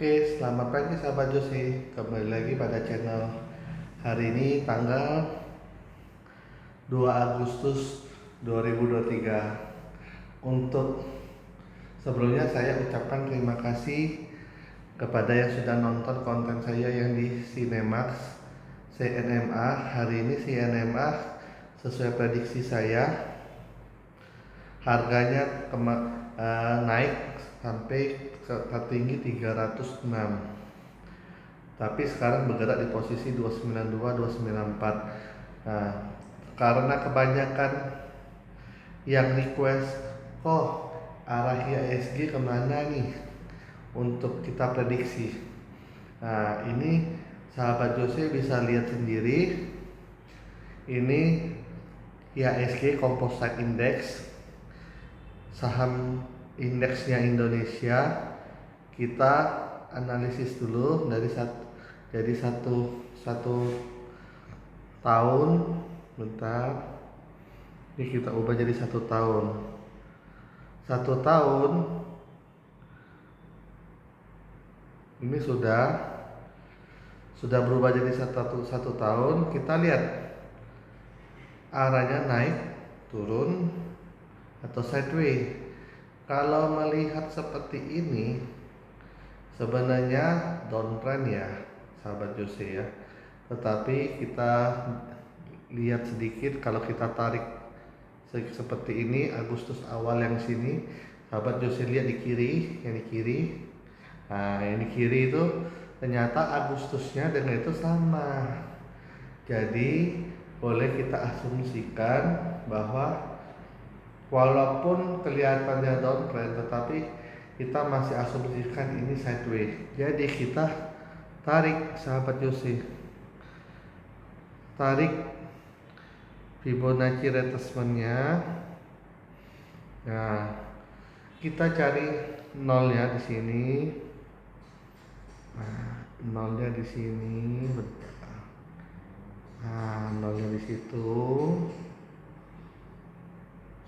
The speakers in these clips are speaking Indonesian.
Oke, selamat pagi sahabat Jose. Kembali lagi pada channel. Hari ini tanggal 2 Agustus 2023. Untuk sebelumnya saya ucapkan terima kasih kepada yang sudah nonton konten saya yang di Cinemax CNMA. Hari ini CNMA sesuai prediksi saya harganya naik sampai tertinggi 306, tapi sekarang bergerak di posisi 292 294. Nah, karena kebanyakan yang request arah IHSG kemana nih untuk kita prediksi. Nah, ini sahabat Jose bisa lihat sendiri, ini IHSG Composite Index, saham indeksnya Indonesia. Kita analisis dulu dari satu tahun. Bentar, ini kita ubah jadi 1 tahun. 1 tahun ini sudah berubah jadi satu tahun. Kita lihat arahnya naik, turun, atau sideways. Kalau melihat seperti ini, sebenarnya downtrend ya sahabat Jose ya. Tetapi kita lihat sedikit, kalau kita tarik seperti ini, Agustus awal yang sini, sahabat Jose lihat di kiri, yang di kiri. Nah, yang di kiri itu ternyata Agustusnya dengan itu sama. Jadi boleh kita asumsikan bahwa walaupun kelihatannya downtrend, tetapi kita masih asumsikan ini sideways. Jadi kita tarik sahabat Jose, tarik Fibonacci retracement-nya. Nah, kita cari nolnya di sini. Nah, nolnya di sini. Nah, nolnya di situ.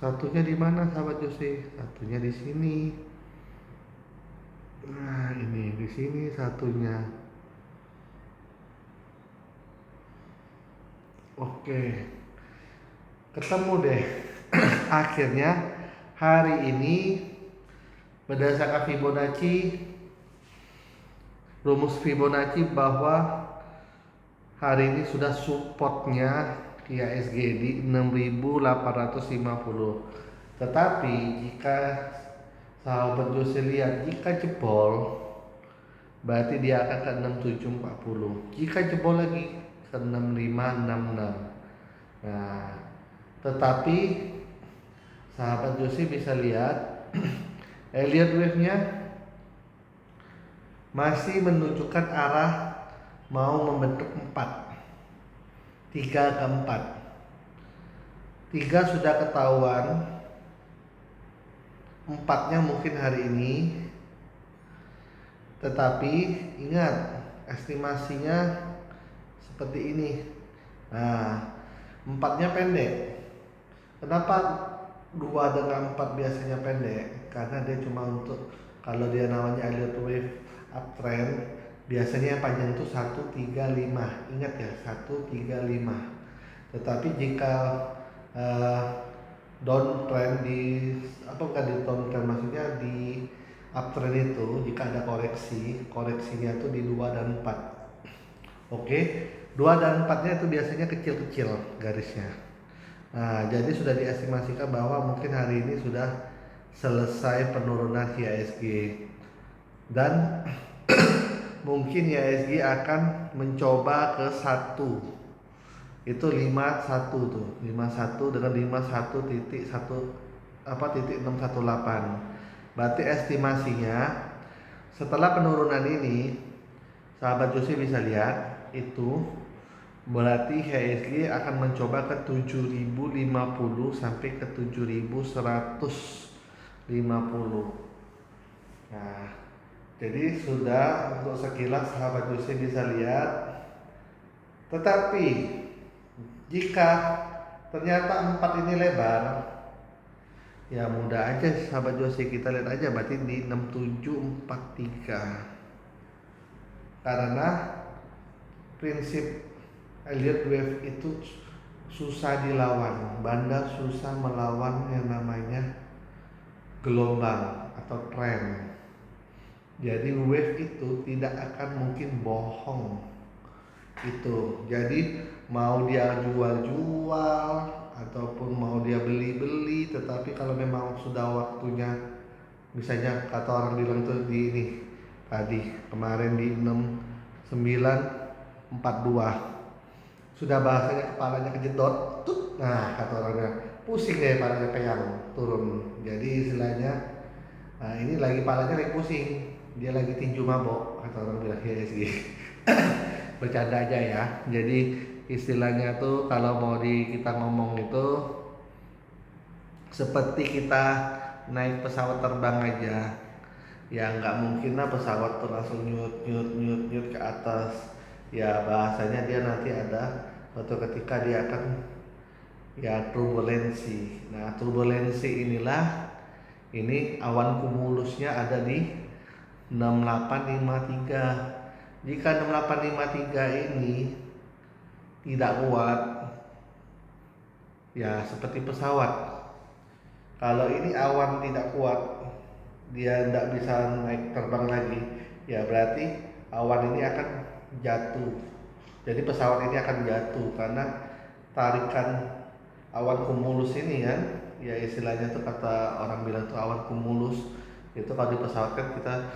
Satunya di mana sahabat Jose? Satunya di sini. Nah, ini di sini satunya. Oke, ketemu deh. Akhirnya hari ini berdasarkan Fibonacci, rumus Fibonacci, bahwa hari ini sudah supportnya IHSG di 6.850. Tetapi jika sahabat Jose lihat, jika jebol berarti dia akan ke 6740. Jika jebol lagi ke 6566. Nah, tetapi sahabat Jose bisa lihat Elliott wave-nya masih menunjukkan arah mau membentuk 4. 3 ke 4. 3 sudah ketahuan, 4-nya mungkin hari ini. Tetapi ingat, estimasinya seperti ini. Nah, 4-nya pendek. Kenapa 2 dengan 4 biasanya pendek? Karena dia cuma untuk, kalau dia namanya Elliott wave uptrend, biasanya yang panjang itu 135. Ingat ya, 135. Tetapi jika downtrend bukan di downtrend, maksudnya di uptrend itu, jika ada koreksinya itu di 2 dan 4. Oke, 2 dan 4-nya itu biasanya kecil-kecil garisnya. Nah, jadi sudah diestimasikan bahwa mungkin hari ini sudah selesai penurunan IHSG, dan mungkin IHSG akan mencoba ke 1. Itu 51 tuh, 51 dengan 51.618. Berarti estimasinya setelah penurunan ini, sahabat Jose bisa lihat, itu berarti IHSG akan mencoba ke 7.050 sampai ke 7.150. Nah, jadi sudah untuk sekilas sahabat Jose bisa lihat. Tetapi jika ternyata 4 ini lebar, ya mudah aja sahabat Jose, kita lihat aja berarti di 6743. karena prinsip Elliott Wave itu susah dilawan. Banda susah melawan yang namanya gelombang atau tren. Jadi wave itu tidak akan mungkin bohong itu. Jadi mau dia jual-jual ataupun mau dia beli-beli, tetapi kalau memang sudah waktunya, misalnya kata orang bilang tuh di ini tadi kemarin di 6942 sudah bahasanya kepalanya kejedot tuh, nah kata orangnya pusing deh kepalanya peyang turun. Jadi istilahnya ini lagi kepalanya lagi pusing, dia lagi tinju mabok kata orang bilang ya sih. Bercanda aja ya. Jadi istilahnya tuh kalau mau kita ngomong itu seperti kita naik pesawat terbang aja. Ya nggak mungkin lah pesawat tuh langsung nyut nyut nyut nyut ke atas. Ya bahasanya dia nanti ada suatu ketika dia akan ya turbulensi. Nah turbulensi ini awan kumulusnya ada di 6853. Jika 6853 ini tidak kuat, ya seperti pesawat. Kalau ini awan tidak kuat, dia tidak bisa naik terbang lagi, ya berarti awan ini akan jatuh. Jadi pesawat ini akan jatuh karena tarikan awan kumulus ini kan, ya istilahnya tuh kata orang bilang tuh awan kumulus itu kalau di pesawat kan kita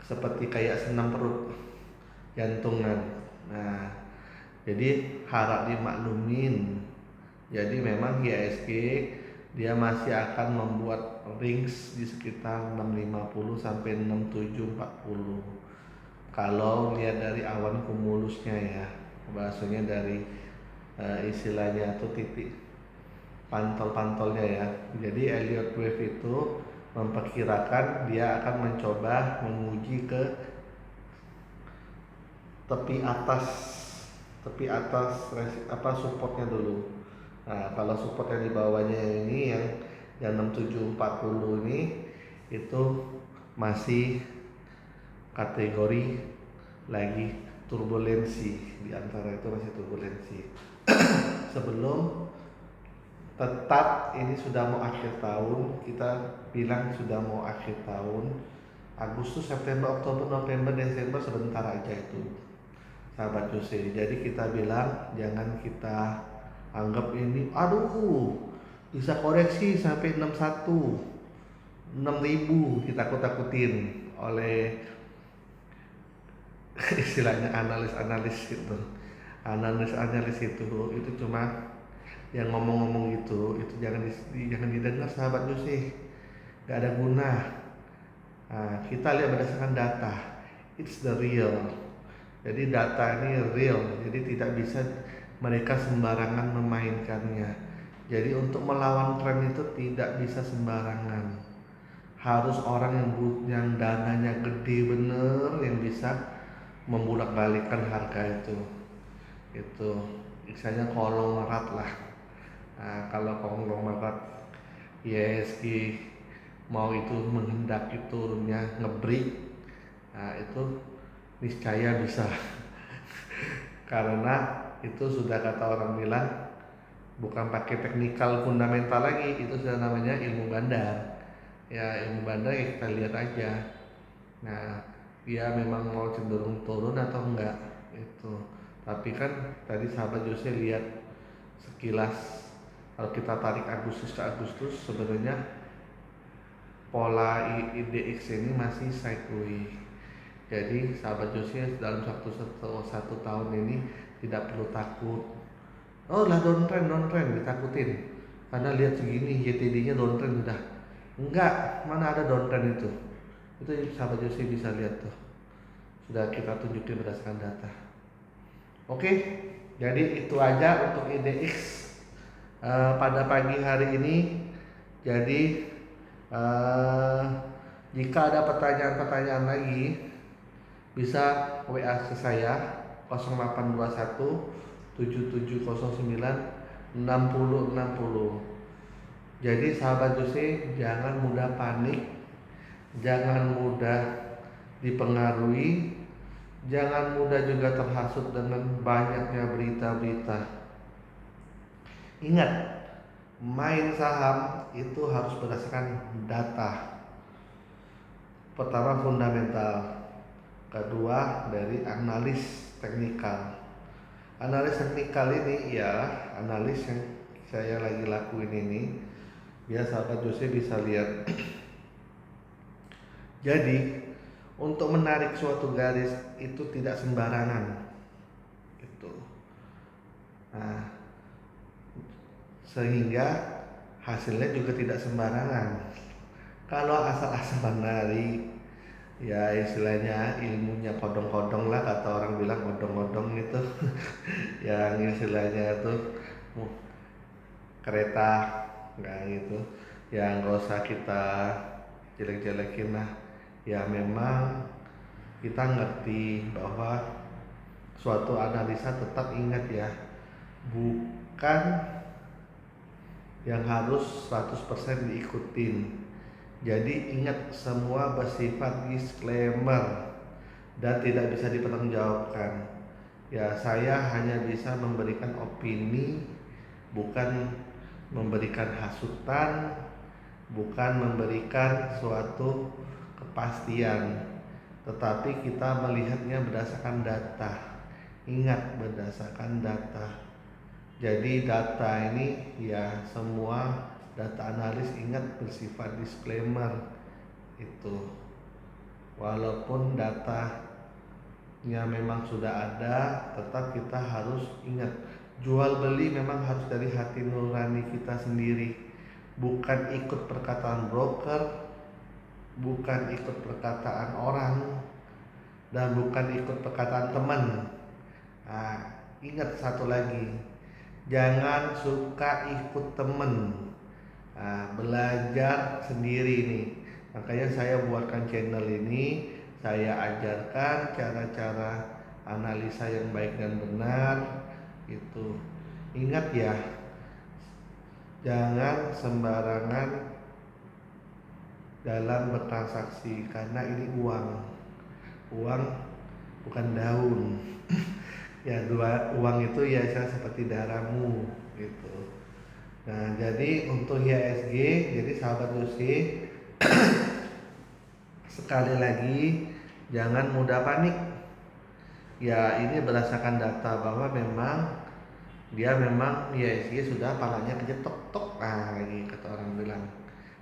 seperti kayak senam perut jantungan. Nah, jadi harap dimaklumin. Jadi memang IHSG dia masih akan membuat rings di sekitar 650 sampai 6740. Kalau lihat dari awan kumulusnya ya, bahasanya dari istilahnya itu titik pantol-pantolnya ya. Jadi Elliott Wave itu memperkirakan dia akan mencoba menguji ke tepi atas supportnya dulu. Nah kalau support yang di bawahnya ini yang 6740 ini itu masih kategori lagi turbulensi, di antara itu masih turbulensi. Sebelum tetap ini sudah mau akhir tahun, kita bilang sudah mau akhir tahun, Agustus, September, Oktober, November, Desember sebentar aja itu sahabat Jose. Jadi kita bilang jangan kita anggap ini aduh bisa koreksi sampai 61 6000, ditakut-takutin oleh istilahnya analis-analis itu. Analis-analis itu cuma yang ngomong-ngomong itu jangan didengar sahabat Jose, nggak ada guna. Nah, kita lihat berdasarkan data, it's the real. Jadi data ini real, jadi tidak bisa mereka sembarangan memainkannya. Jadi untuk melawan tren itu tidak bisa sembarangan, harus orang yang dananya gede bener yang bisa membulak-balikan harga itu misalnya konglomerat lah. Nah, kalau konglomerat IHSG mau itu menghendaki turunnya ngebreak, nah itu niscaya bisa. Karena itu sudah kata orang bilang bukan pakai teknikal fundamental lagi, itu sudah namanya ilmu bandar. Ya ilmu bandar ya kita lihat aja. Nah dia memang mau cenderung turun atau enggak itu. Tapi kan tadi sahabat Jose lihat sekilas, kalau kita tarik Agustus ke Agustus sebenarnya pola IDX ini masih sideways. Jadi sahabat Jose dalam satu tahun ini tidak perlu takut. Oh lah downtrend ditakutin karena lihat segini YTD-nya downtrend sudah. Enggak, mana ada downtrend itu. Itu sahabat Jose bisa lihat tuh. Sudah kita tunjukin berdasarkan data. Oke, jadi itu aja untuk IDX pada pagi hari ini. Jadi jika ada pertanyaan-pertanyaan lagi bisa WA ke saya 0821 7709 6060. Jadi sahabat Jose jangan mudah panik, jangan mudah dipengaruhi, Jangan mudah juga terhasut dengan banyaknya berita-berita. Ingat, main saham itu harus berdasarkan data. Pertama fundamental, kedua dari analis teknikal. Analis teknikal ini ya analis yang saya lagi lakuin ini, biar sahabat Jose bisa lihat. Jadi untuk menarik suatu garis itu tidak sembarangan, itu. Nah, sehingga hasilnya juga tidak sembarangan. Kalau asal-asalan menarik, ya istilahnya ilmunya kodong-kodong lah, kata orang bilang odong-odong itu. Yang istilahnya itu kereta nggak gitu, ya nggak usah kita jelek-jelekin lah. Ya memang kita ngerti bahwa suatu analisa, tetap ingat ya, bukan yang harus 100% diikutin. Jadi ingat, semua bersifat disclaimer dan tidak bisa dipertanggungjawabkan. Ya saya hanya bisa memberikan opini, bukan memberikan hasutan, bukan memberikan suatu kepastian, tetapi kita melihatnya berdasarkan data. Ingat, berdasarkan data. Jadi data ini ya semua data analis, ingat, bersifat disclaimer itu. Walaupun datanya memang sudah ada, tetap kita harus ingat, jual beli memang harus dari hati nurani kita sendiri, bukan ikut perkataan broker, bukan ikut perkataan orang, dan bukan ikut perkataan teman. Nah, ingat satu lagi, jangan suka ikut temen. Nah, belajar sendiri nih. Makanya saya buatkan channel ini, saya ajarkan cara-cara analisa yang baik dan benar. Itu ingat ya, jangan sembarangan dalam bertransaksi, karena ini uang bukan daun. Ya uang itu ya seperti darahmu gitu. Nah jadi untuk IHSG, jadi sahabat Jose, sekali lagi jangan mudah panik. Ya ini berdasarkan data bahwa memang IHSG sudah palanya kejetok-tok, nah lagi kata orang bilang.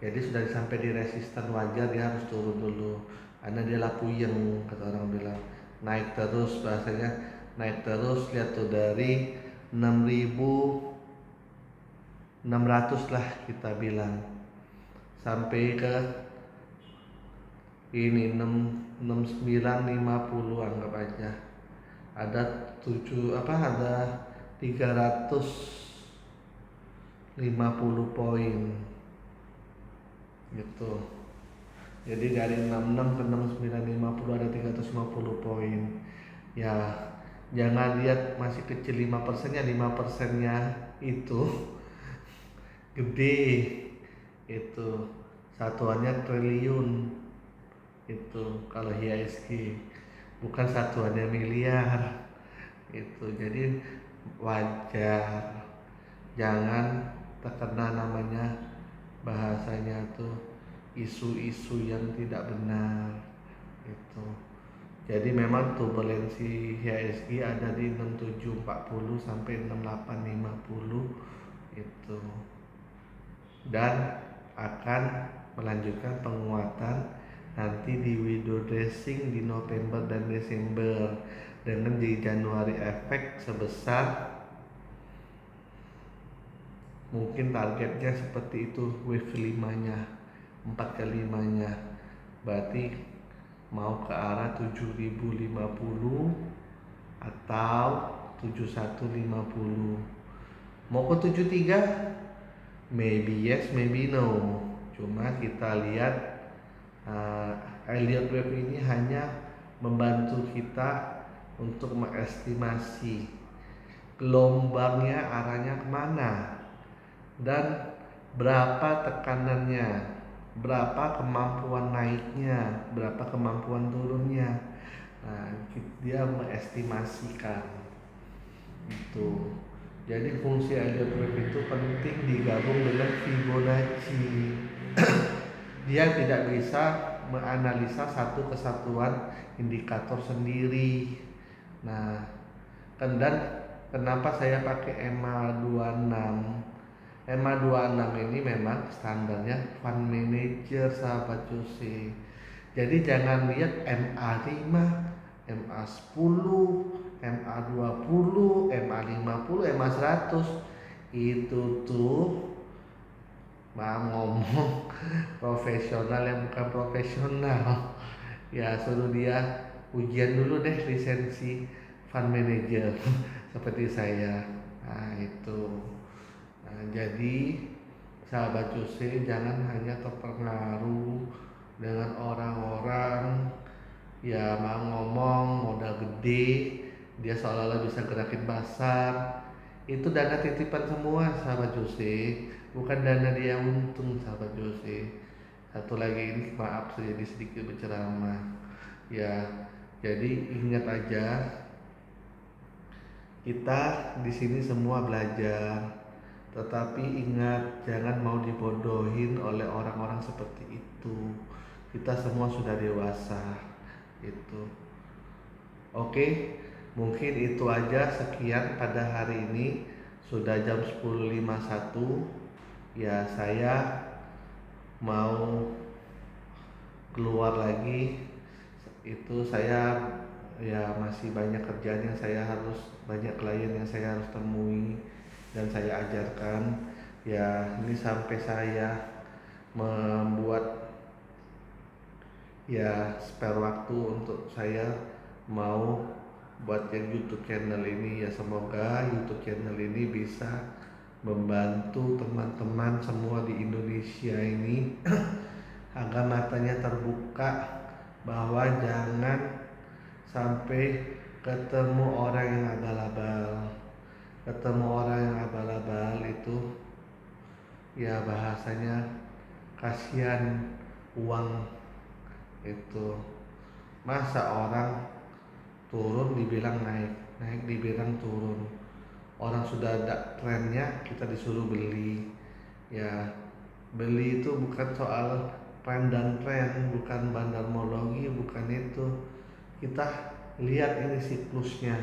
Jadi sudah sampai di resisten, wajar dia harus turun dulu, karena dia lah puyeng, kata orang bilang. Naik terus, bahasanya naik terus, lihat tuh dari 6.600 lah kita bilang, sampai ke ini 6950, anggap aja ada 350 poin gitu. Jadi dari 66 ke 6950 ada 350 poin. Ya jangan lihat masih kecil 5%-nya, 5%-nya itu gede, itu satuannya triliun itu kalau IHSG, bukan satuannya miliar itu. Jadi wajar, jangan terkena namanya bahasanya tuh isu-isu yang tidak benar itu. Jadi memang turbulensi IHSG ada di 6740 sampai 6850 itu, dan akan melanjutkan penguatan nanti di window dressing di November dan Desember, dengan di Januari efek sebesar, mungkin targetnya seperti itu, wave 5-nya, 4 ke 5-nya, berarti mau ke arah 7050 atau 7150. Mau ke 73? Maybe yes, maybe no. Cuma kita lihat Elliott Wave ini hanya membantu kita untuk mengestimasi gelombangnya arahnya kemana, dan berapa tekanannya, berapa kemampuan naiknya, berapa kemampuan turunnya. Nah, dia mengestimasikan itu. Jadi fungsi Elliott Wave itu penting digabung dengan Fibonacci. Dia tidak bisa menganalisa satu kesatuan indikator sendiri. Nah, dan kenapa saya pakai EMA 26? EMA 26 ini memang standarnya fund manager sahabat Jose. Jadi jangan lihat MA 5, MA 10, MA 20, MA 50, MA 100. Itu tuh mau ngomong profesional yang bukan profesional. Ya suruh dia ujian dulu deh lisensi fund manager seperti saya. Nah itu. Nah, jadi sahabat Jose jangan hanya terpengaruh dengan orang-orang ya mau ngomong modal gede, dia seolah-olah bisa gerakin pasar. Itu dana titipan semua sahabat Jose, bukan dana dia untung sahabat Jose. Satu lagi ini maaf saya jadi sedikit berceramah. Ya, jadi ingat aja kita di sini semua belajar, tetapi ingat jangan mau dibodohin oleh orang-orang seperti itu. Kita semua sudah dewasa. Itu. Oke, mungkin itu aja sekian pada hari ini. Sudah jam 10.51. Ya, saya mau keluar lagi. Itu saya ya masih banyak kerjaan yang saya harus, banyak klien yang saya harus temui dan saya ajarkan. Ya, ini sampai saya membuat ya spare waktu untuk saya mau buat yang YouTube channel ini. Ya semoga YouTube channel ini bisa membantu teman-teman semua di Indonesia ini agar matanya terbuka bahwa jangan sampai ketemu orang yang abal-abal. Ketemu orang yang abal-abal itu ya bahasanya kasihan uang itu. Masa orang turun dibilang naik, naik dibilang turun. Orang sudah ada trennya kita disuruh beli. Ya beli itu bukan soal tren dan tren, bukan bandarmologi, bukan itu. Kita lihat ini siklusnya,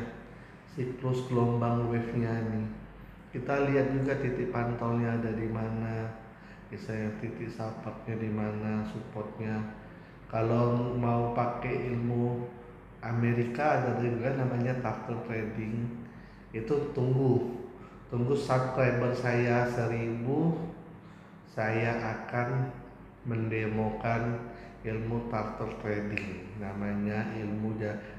siklus gelombang wave-nya nih. Kita lihat juga titik pantaunya ada di mana, misalnya titik sapaknya di mana, supportnya. Kalau mau pakai ilmu Amerika ada juga namanya turtle trading. Itu tunggu subscriber saya 1000, saya akan mendemokan ilmu turtle trading. Namanya ilmu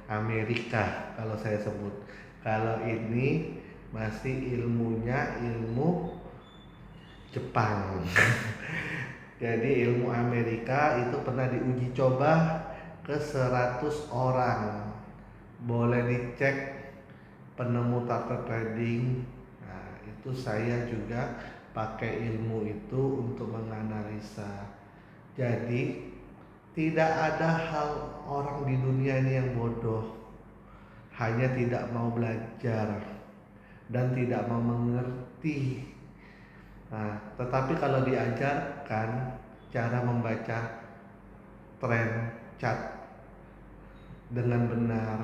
Amerika kalau saya sebut. Kalau ini masih ilmunya ilmu Jepang. Jadi ilmu Amerika itu pernah diuji coba ke 100 orang. Boleh dicek penemu turtle trading. Nah, itu saya juga pakai ilmu itu untuk menganalisa. Jadi tidak ada hal orang di dunia ini yang bodoh, hanya tidak mau belajar dan tidak mau mengerti. Nah, tetapi kalau diajarkan cara membaca tren chart dengan benar,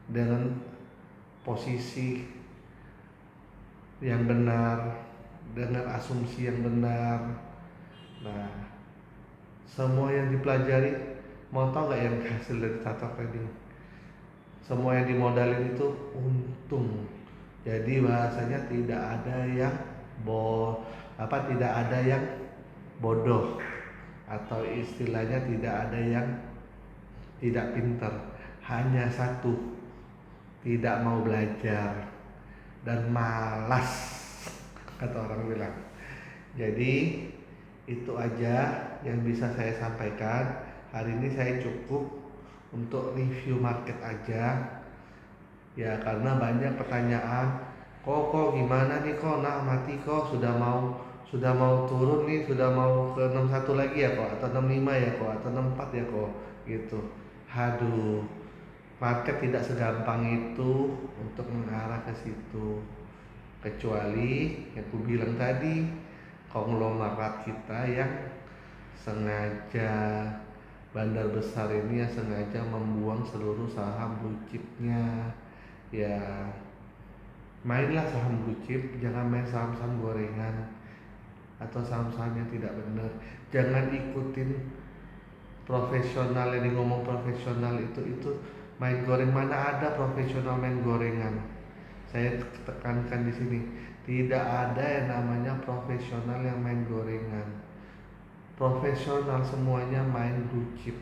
dengan posisi yang benar, dengan asumsi yang benar. Nah, semua yang dipelajari, mau tau gak yang hasil dari turtle trading? Semua yang dimodalin itu untung. Jadi bahasanya tidak ada yang tidak ada yang bodoh, atau istilahnya tidak ada yang tidak pintar. Hanya satu, tidak mau belajar dan malas, kata orang bilang. Jadi itu aja yang bisa saya sampaikan. Hari ini saya cukup untuk review market aja. Ya karena banyak pertanyaan, kok gimana nih kok nah mati kok sudah mau turun nih, sudah mau ke 61 lagi ya kok, atau 65 ya kok, atau 64 ya kok gitu. Aduh, market tidak segampang itu untuk mengarah ke situ, kecuali yang aku bilang tadi, konglomerat kita yang sengaja, bandar besar ini yang sengaja membuang seluruh saham blue chipnya. Ya, mainlah saham blue chip, jangan main saham-saham gorengan atau saham-saham yang tidak benar. Jangan ikutin profesional. Yang ngomong profesional itu main goreng, mana ada profesional main gorengan. Saya tekankan di sini, tidak ada yang namanya profesional yang main gorengan. Profesional semuanya main blue chip,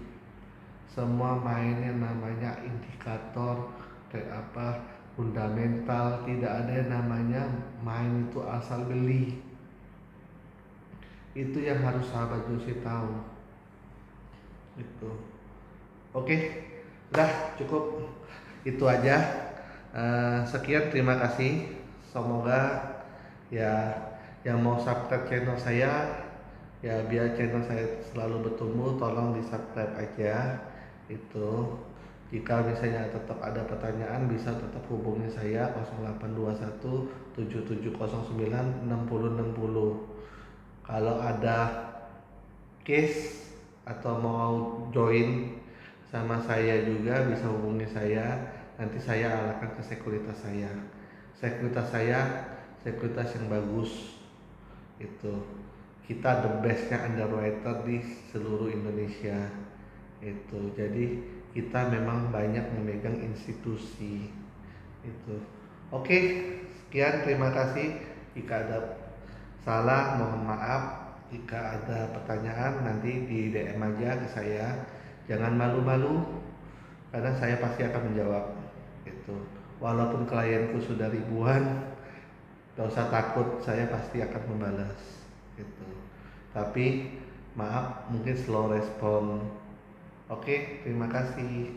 semua main yang namanya indikator kayak apa, fundamental. Tidak ada yang namanya main itu asal beli. Itu yang harus sahabat Josi tahu itu. Oke, udah cukup itu aja. Sekian, terima kasih. Semoga ya yang mau subscribe channel saya, ya biar channel saya selalu bertumbuh, tolong di subscribe aja itu. Jika misalnya tetap ada pertanyaan, bisa tetap hubungi saya 0821 7709 6060. Kalau ada case atau mau join sama saya juga, bisa hubungi saya. Nanti saya arahkan ke sekuritas saya. Sekuritas saya sekuritas yang bagus itu. Kita the bestnya underwriter di seluruh Indonesia itu. Jadi kita memang banyak memegang institusi itu. Oke, sekian, terima kasih. Jika ada salah mohon maaf. Jika ada pertanyaan nanti di DM aja ke saya. Jangan malu-malu, karena saya pasti akan menjawab itu. Walaupun klienku sudah ribuan, gak usah takut, saya pasti akan membalas gitu. Tapi maaf, mungkin slow respon. Oke, terima kasih.